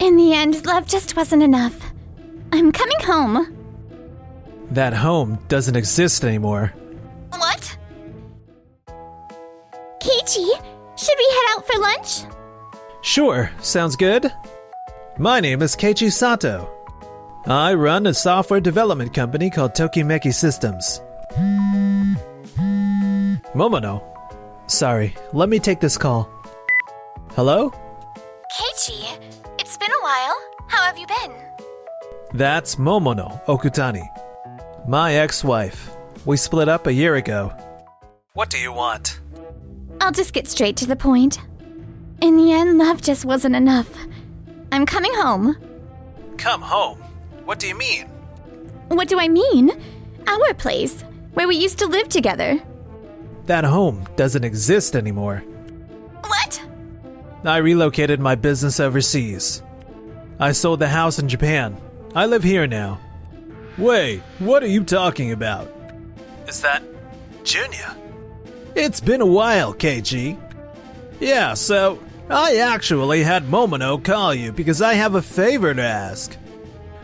In the end, love just wasn't enough. I'm coming home. That home doesn't exist anymore. What? Keiichi, should we head out for lunch? Sure, sounds good. My name is Keiichi Sato. I run a software development company called Tokimeki Systems. Momono. Sorry, let me take this call. Hello? Keiichi, it's been a while. How have you been? That's Momono Okutani. My ex-wife. We split up a year ago. What do you want? I'll just get straight to the point. In the end, love just wasn't enough. I'm coming home. Come home? What do you mean? What do I mean? Our place, where we used to live together. That home doesn't exist anymore. What? I relocated my business overseas. I sold the house in Japan. I live here now. Wait, what are you talking about? Is that Junya? It's been a while, Keiichi. Yeah, so I actually had Momono call you because I have a favor to ask.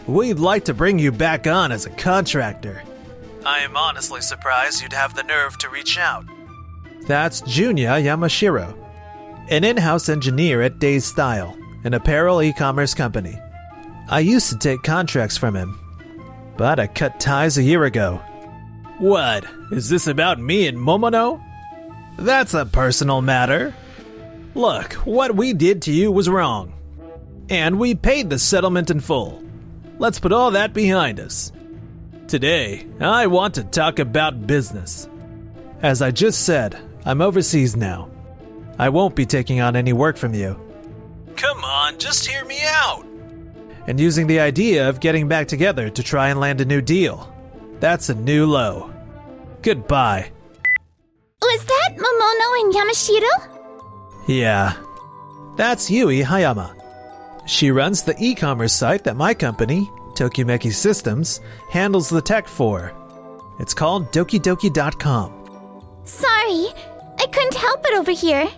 We'd like to bring you back on as a contractor. I am honestly surprised you'd have the nerve to reach out. That's Junya Yamashiro, an in-house engineer at Days Style, an apparel e-commerce company. I used to take contracts from him, but I cut ties a year ago. What? Is this about me and Momono? That's a personal matter. Look, what we did to you was wrong. And we paid the settlement in full. Let's put all that behind us. Today, I want to talk about business. As I just said, I'm overseas now. I won't be taking on any work from you. Come on, just hear me out. And using the idea of getting back together to try and land a new deal. That's a new low. Goodbye. Was that Momono and Yamashiro? Yeah. That's Yui Hayama. She runs the e-commerce site that my company, Tokimeki Systems, handles the tech for. It's called dokidoki.com. Sorry, I couldn't help it over here.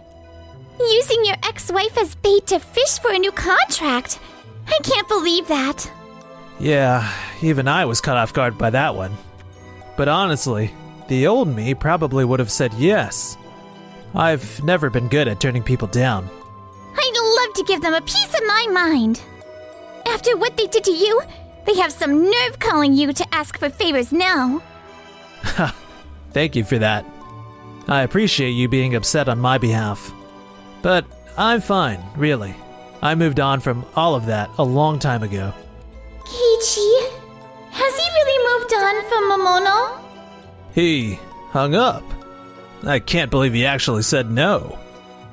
Using your ex-wife as bait to fish for a new contract. I can't believe that. Yeah, even I was caught off guard by that one. But honestly, the old me probably would have said yes. I've never been good at turning people down. I'd love to give them a piece of my mind. After what they did to you, they have some nerve calling you to ask for favors now. Thank you for that. I appreciate you being upset on my behalf. But I'm fine, really. I moved on from all of that a long time ago. Keiichi, has he really moved on from Momono? He hung up. I can't believe he actually said no.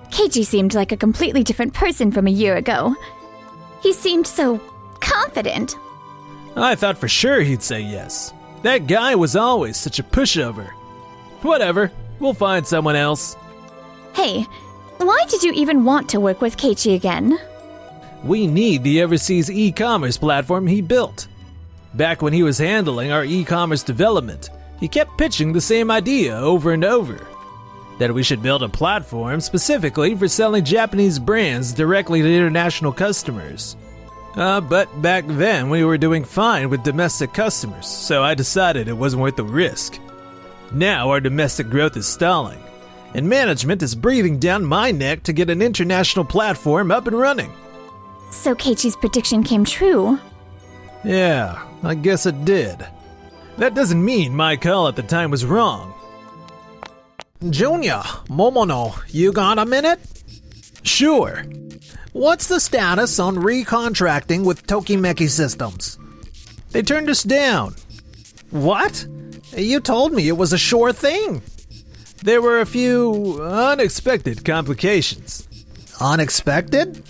Keiichi seemed like a completely different person from a year ago. He seemed so confident. I thought for sure he'd say yes. That guy was always such a pushover. Whatever, we'll find someone else. Hey, why did you even want to work with Keiichi again? We need the overseas e-commerce platform he built. Back when he was handling our e-commerce development, he kept pitching the same idea over and over. That we should build a platform specifically for selling Japanese brands directly to international customers. But back then we were doing fine with domestic customers, so I decided it wasn't worth the risk. Now our domestic growth is stalling, and management is breathing down my neck to get an international platform up and running. So Keiichi's prediction came true. Yeah, I guess it did. That doesn't mean my call at the time was wrong. Junya, Momono, you got a minute? Sure. What's the status on recontracting with Tokimeki Systems? They turned us down. What? You told me it was a sure thing. There were a few unexpected complications. Unexpected?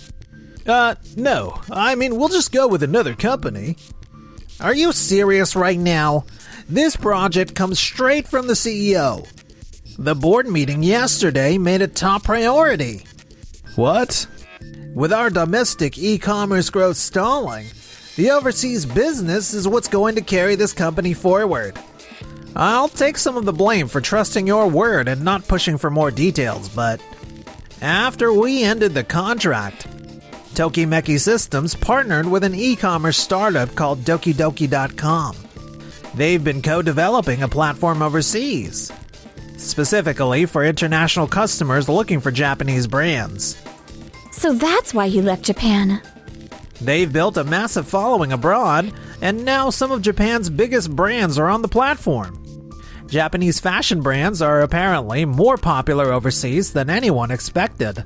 No. I mean, we'll just go with another company. Are you serious right now? This project comes straight from the CEO. The board meeting yesterday made it top priority. What? With our domestic e-commerce growth stalling, the overseas business is what's going to carry this company forward. I'll take some of the blame for trusting your word and not pushing for more details, but after we ended the contract, Tokimeki Systems partnered with an e-commerce startup called Dokidoki.com. They've been co-developing a platform overseas, specifically for international customers looking for Japanese brands. So that's why he left Japan. They've built a massive following abroad, and now some of Japan's biggest brands are on the platform. Japanese fashion brands are apparently more popular overseas than anyone expected.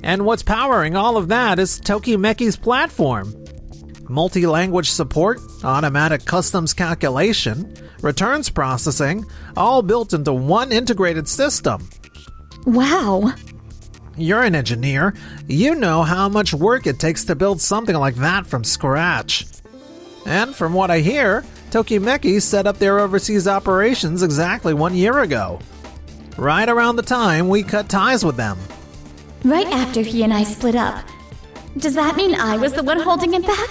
And what's powering all of that is Tokimeki's platform. Multi-language support, automatic customs calculation, returns processing, all built into one integrated system. Wow. You're an engineer. You know how much work it takes to build something like that from scratch. And from what I hear, Tokimeki set up their overseas operations exactly 1 year ago. Right around the time we cut ties with them. Right after he and I split up. Does that mean I was the one holding him back?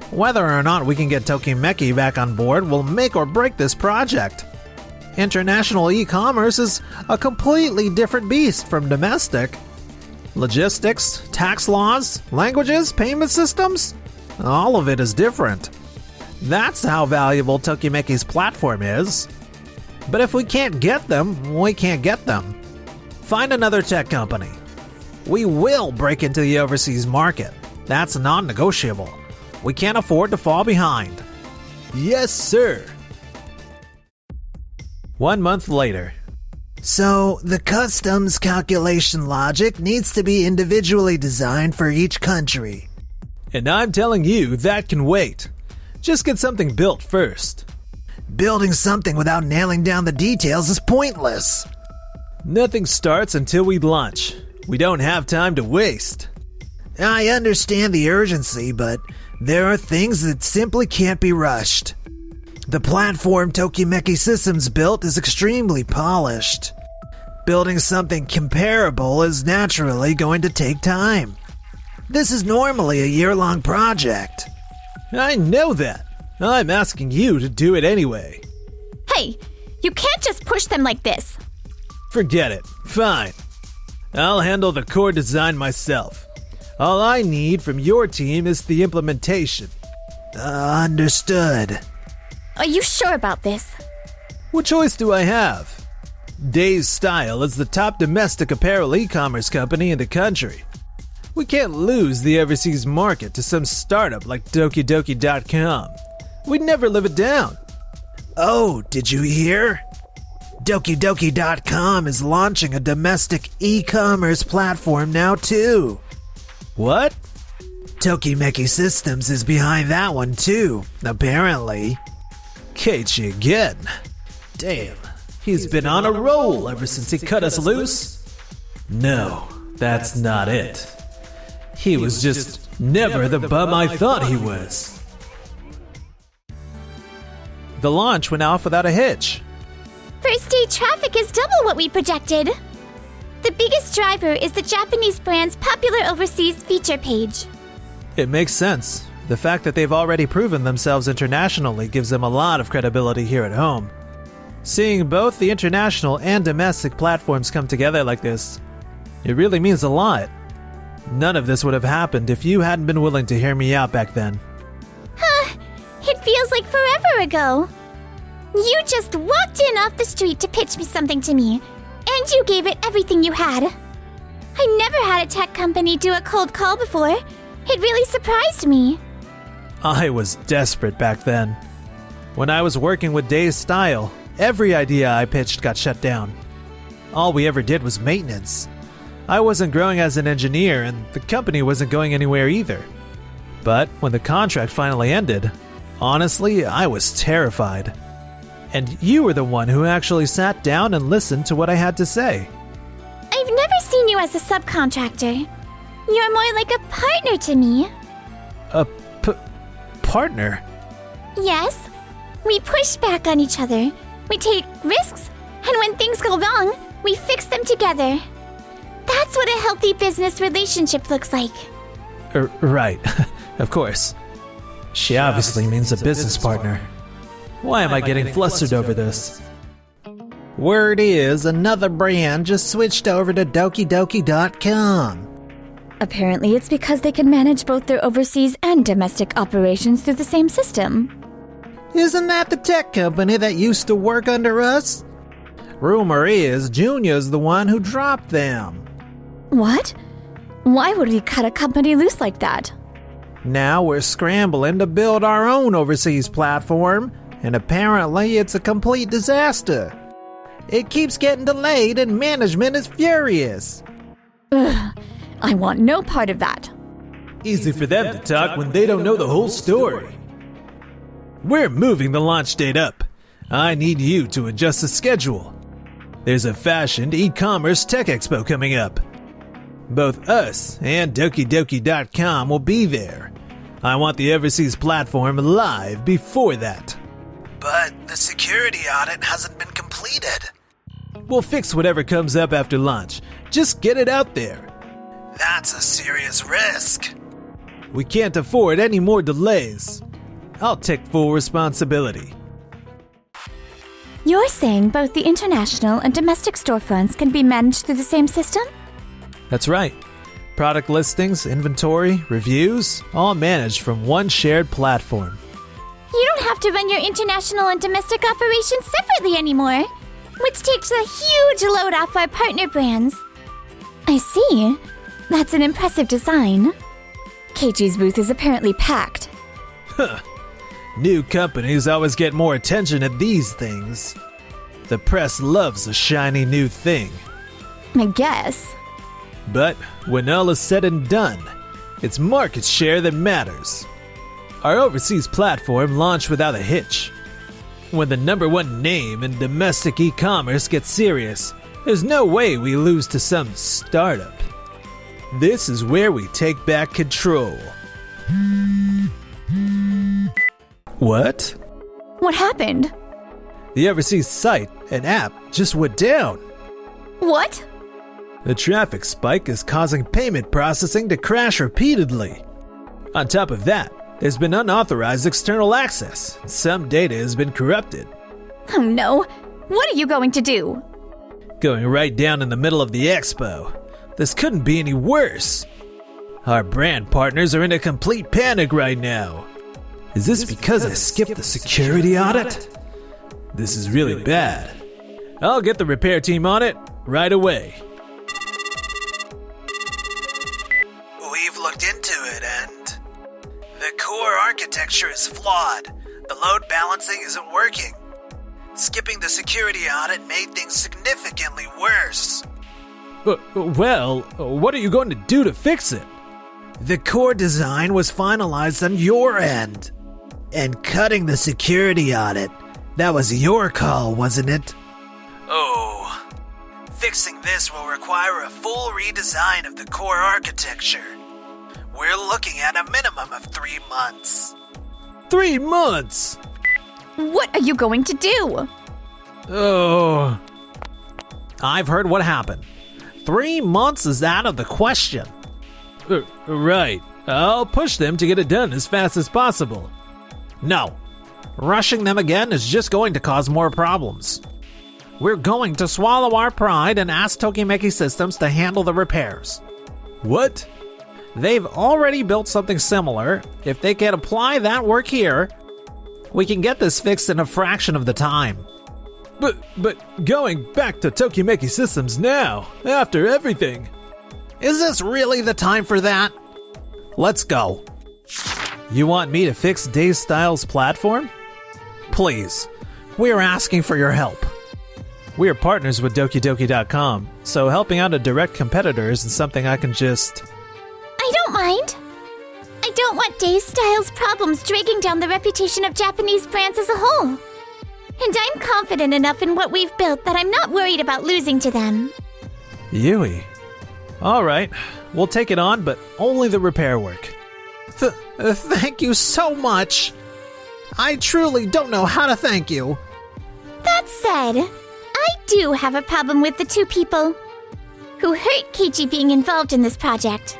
Whether or not we can get Tokimeki back on board will make or break this project. International e-commerce is a completely different beast from domestic. Logistics, tax laws, languages, payment systems, all of it is different. That's how valuable Tokimeki's platform is. But if we can't get them, we can't get them. Find another tech company. We will break into the overseas market. That's non-negotiable. We can't afford to fall behind. Yes, sir. 1 month later. So, the customs calculation logic needs to be individually designed for each country. And I'm telling you, that can wait. Just get something built first. Building something without nailing down the details is pointless. Nothing starts until we launch. We don't have time to waste. I understand the urgency, but there are things that simply can't be rushed. The platform Tokimeki Systems built is extremely polished. Building something comparable is naturally going to take time. This is normally a year-long project. I know that. I'm asking you to do it anyway. Hey, you can't just push them like this. Forget it. Fine. I'll handle the core design myself. All I need from your team is the implementation. Understood. Are you sure about this? What choice do I have? Days Style is the top domestic apparel e-commerce company in the country. We can't lose the overseas market to some startup like Dokidoki.com. We'd never live it down. Oh, did you hear? Dokidoki.com is launching a domestic e-commerce platform now too. What? Tokimeki Systems is behind that one too, apparently. Keiichi again. Damn, he's been on a roll ever since he cut us loose. No, that's not it. He was just never the bum I thought he was. The launch went off without a hitch. First day traffic is double what we projected. The biggest driver is the Japanese brand's popular overseas feature page. It makes sense. The fact that they've already proven themselves internationally gives them a lot of credibility here at home. Seeing both the international and domestic platforms come together like this, it really means a lot. None of this would have happened if you hadn't been willing to hear me out back then. It feels like forever ago. You just walked in off the street to pitch me something to me, and you gave it everything you had. I never had a tech company do a cold call before. It really surprised me. I was desperate back then. When I was working with Days Style, every idea I pitched got shut down. All we ever did was maintenance. I wasn't growing as an engineer, and the company wasn't going anywhere either. But when the contract finally ended, honestly, I was terrified. And you were the one who actually sat down and listened to what I had to say. I've never seen you as a subcontractor. You're more like a partner to me. A partner? Yes. We push back on each other. We take risks, and when things go wrong, we fix them together. That's what a healthy business relationship looks like. Right. Of course. She obviously means a business partner. Why am I getting flustered over this? Word is another brand just switched over to Dokidoki.com. Apparently, it's because they can manage both their overseas and domestic operations through the same system. Isn't that the tech company that used to work under us? Rumor is Junior's the one who dropped them. What? Why would we cut a company loose like that? Now we're scrambling to build our own overseas platform, and apparently it's a complete disaster. It keeps getting delayed and management is furious. Ugh, I want no part of that. Easy for them to talk when they don't know the whole story. We're moving the launch date up. I need you to adjust the schedule. There's a fashion e-commerce tech expo coming up. Both us and Dokidoki.com will be there. I want the overseas platform live before that. But the security audit hasn't been completed. We'll fix whatever comes up after launch. Just get it out there. That's a serious risk. We can't afford any more delays. I'll take full responsibility. You're saying both the international and domestic storefronts can be managed through the same system? That's right. Product listings, inventory, reviews, all managed from one shared platform. You don't have to run your international and domestic operations separately anymore, which takes a huge load off our partner brands. I see. That's an impressive design. Keiichi's booth is apparently packed. Huh. New companies always get more attention at these things. The press loves a shiny new thing. I guess. But when all is said and done, it's market share that matters. Our overseas platform launched without a hitch. When the #1 name in domestic e-commerce gets serious, there's no way we lose to some startup. This is where we take back control. What? What happened? The overseas site and app just went down. What? The traffic spike is causing payment processing to crash repeatedly. On top of that, there's been unauthorized external access. Some data has been corrupted. Oh no. What are you going to do? Going right down in the middle of the expo. This couldn't be any worse. Our brand partners are in a complete panic right now. Is this because I skipped the security audit? This is really bad. I'll get the repair team on it right away. We've looked into it and the core architecture is flawed. The load balancing isn't working. Skipping the security audit made things significantly worse. Well, what are you going to do to fix it? The core design was finalized on your end. And cutting the security audit, that was your call, wasn't it? Oh. Fixing this will require a full redesign of the core architecture. We're looking at a minimum of 3 months. 3 months? What are you going to do? Oh. I've heard what happened. 3 months is out of the question. Right. I'll push them to get it done as fast as possible. No. Rushing them again is just going to cause more problems. We're going to swallow our pride and ask Tokimeki Systems to handle the repairs. What? They've already built something similar. If they can apply that work here, we can get this fixed in a fraction of the time. But going back to Tokimeki Systems now, after everything. Is this really the time for that? Let's go. You want me to fix Days Style's platform? Please. We're asking for your help. We are partners with Dokidoki.com, so helping out a direct competitor isn't something I can just... I don't mind. I don't want Days Style's problems dragging down the reputation of Japanese brands as a whole. And I'm confident enough in what we've built that I'm not worried about losing to them. Yui. Alright, we'll take it on, but only the repair work. Thank you so much. I truly don't know how to thank you. That said, I do have a problem with the two people who hurt Keiichi being involved in this project.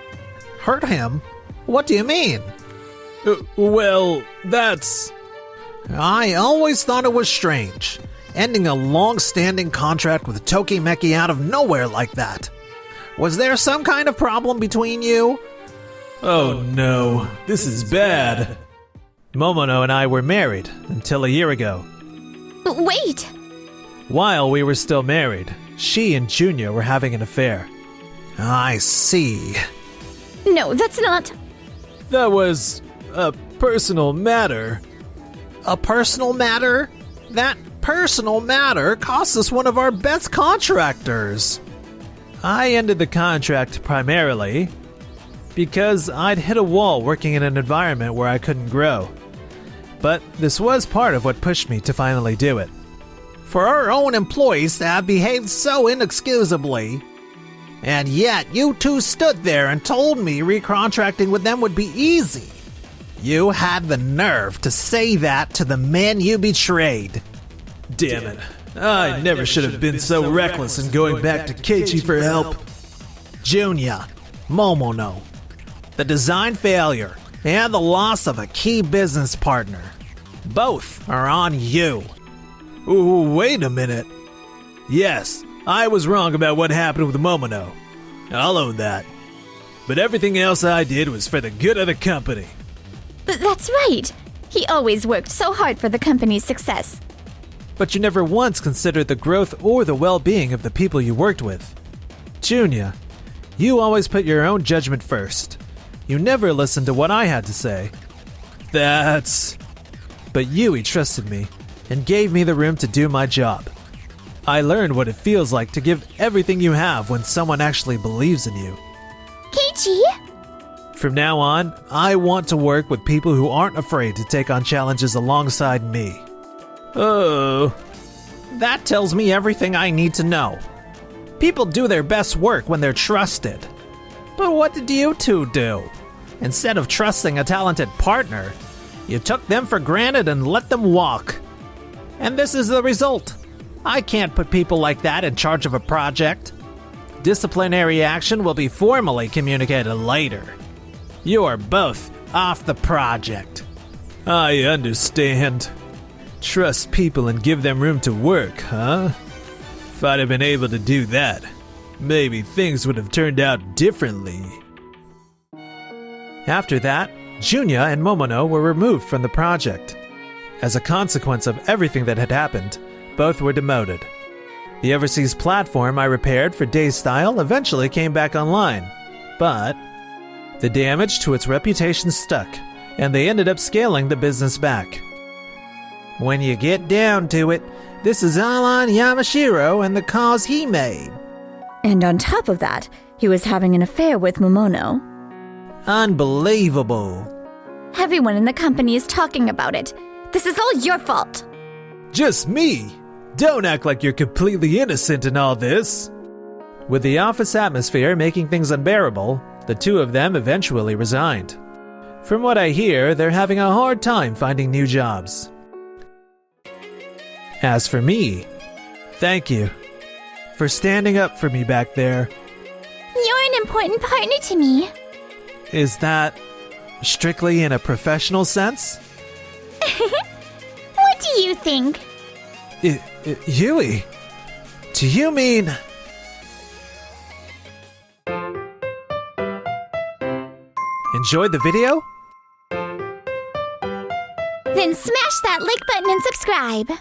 Hurt him? What do you mean? Well, that's... I always thought it was strange, ending a long-standing contract with Tokimeki out of nowhere like that. Was there some kind of problem between you? Oh no, this is bad. Momono and I were married until a year ago. Wait! While we were still married, she and Junya were having an affair. I see. No, that's not... That was a personal matter. A personal matter? That personal matter cost us one of our best contractors. I ended the contract primarily because I'd hit a wall working in an environment where I couldn't grow. But this was part of what pushed me to finally do it. For our own employees to have behaved so inexcusably. And yet, you two stood there and told me recontracting with them would be easy. You had the nerve to say that to the man you betrayed. Damn it. I never should have been so reckless in going back to Keiichi for help. Junya, Momono, the design failure, and the loss of a key business partner. Both are on you. Ooh, wait a minute. Yes, I was wrong about what happened with Momono. I'll own that. But everything else I did was for the good of the company. That's right. He always worked so hard for the company's success. But you never once considered the growth or the well-being of the people you worked with. Junya, you always put your own judgment first. You never listened to what I had to say. But Yui trusted me and gave me the room to do my job. I learned what it feels like to give everything you have when someone actually believes in you. Keiichi? From now on, I want to work with people who aren't afraid to take on challenges alongside me. Oh, that tells me everything I need to know. People do their best work when they're trusted. But what did you two do? Instead of trusting a talented partner, you took them for granted and let them walk. And this is the result. I can't put people like that in charge of a project. Disciplinary action will be formally communicated later. You are both off the project. I understand. Trust people and give them room to work, huh? If I'd have been able to do that, maybe things would have turned out differently. After that, Junya and Momono were removed from the project. As a consequence of everything that had happened, both were demoted. The overseas platform I repaired for Daystyle eventually came back online, but the damage to its reputation stuck, and they ended up scaling the business back. When you get down to it, this is all on Yamashiro and the cause he made. And on top of that, he was having an affair with Momono. Unbelievable. Everyone in the company is talking about it. This is all your fault. Just me? Don't act like you're completely innocent in all this. With the office atmosphere making things unbearable, the two of them eventually resigned. From what I hear, they're having a hard time finding new jobs. As for me, thank you for standing up for me back there. You're an important partner to me. Is that strictly in a professional sense? What do you think? Yui, do you mean... Enjoyed the video? Then smash that like button and subscribe.